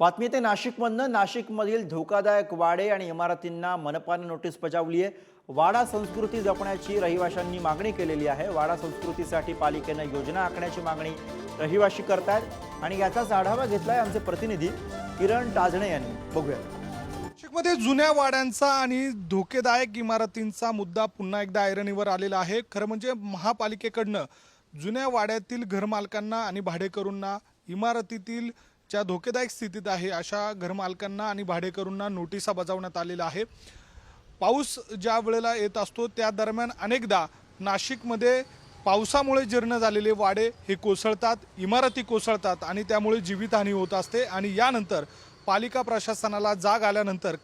बातमी ते नाशिकमधनं. नाशिकमधील धोकादायक वाडे आणि इमारतींना मनपाने नोटीस बजावली आहे। वाडा संस्कृती जपण्याची रहिवाशांनी मागणी केलेली आहे। वाडा संस्कृतीसाठी पालिकेने योजना आखण्याची मागणी रहिवाशी करतायत आणि याचाच आढावा घेतलाय आमचे प्रतिनिधी किरण टाजणे यांनी। बघूया। नाशिकमध्ये जुन्या वाड्यांचा आणि धोकेदायक इमारतींचा मुद्दा पुन्हा एकदा ऐरणीवर आलेला आहे। खरं म्हणजे महापालिकेकडनं जुन्या वाड्यातील घरमालकांना आणि भाडेकरूंना इमारतीतील ज्या धोकेदायक स्थितीत आहे अशा घरमालकांना आणि भाडेकरूंना नोटिसा बजावण्यात आलेल्या आहे। पाऊस ज्या वेळेला येत असतो त्या दरम्यान अनेकदा नाशिकमध्ये पावसामुळे जीर्ण झालेले वाडे हे कोसळतात, इमारती कोसळतात आणि त्यामुळे जीवितहानी होत असते आणि यानंतर पालिका प्रशासनाला जाग आल्यानंतर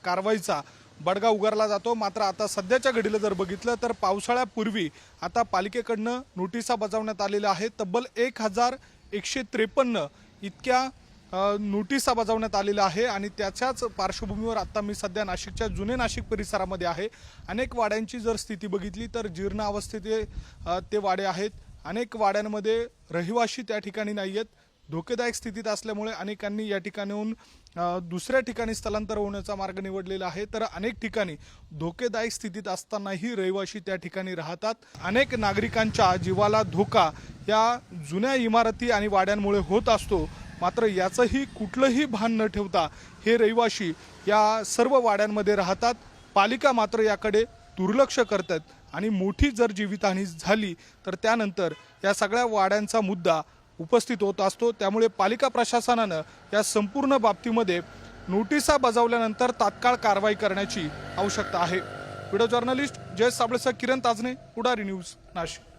कारवाईचा बडगा उगारला जातो। मात्र आता सध्याच्या घडीला जर बघितलं तर पावसाळ्यापूर्वी आता पालिकेकडनं नोटिसा बजावण्यात आलेल्या आहेत। तब्बल 1153 इतक्या नोटिसा बजावण्यात आलेल्या आहे आणि त्याच्याच पार्श्वभूमीवर आता मी सध्या नाशिकच्या जुने नाशिक परिसरामध्ये आहे। अनेक वाड्यांची जर स्थिती बघितली तर जीर्ण अवस्थेत ते वाडे आहेत। अनेक वाड्यांमध्ये रहिवाशी त्या ठिकाणी नाही आहेत। धोकेदायक स्थितीत असल्यामुळे अनेकांनी या ठिकाणाहून दुसऱ्या ठिकाणी स्थलांतर होण्याचा मार्ग निवडलेला आहे। तर अनेक ठिकाणी धोकेदायक स्थितीत असतानाही रहिवाशी त्या ठिकाणी राहतात। अनेक नागरिकांच्या जीवाला धोका या जुन्या इमारती आणि वाड्यांमुळे होत असतो। मात्र याचंही कुठलंही भान न ठेवता हे रहिवाशी या सर्व वाड्यांमध्ये राहतात। पालिका मात्र याकडे दुर्लक्ष करतात आणि मोठी जर जीवितहानी झाली तर त्यानंतर या सगळ्या वाड्यांचा मुद्दा उपस्थित होत असतो। त्यामुळे पालिका प्रशासनानं या संपूर्ण बाबतीमध्ये नोटिसा बजावल्यानंतर तात्काळ कारवाई करण्याची आवश्यकता आहे। व्हिडिओ जर्नलिस्ट जय साबळेसह किरण ताजणे, पुढारी न्यूज, नाशिक।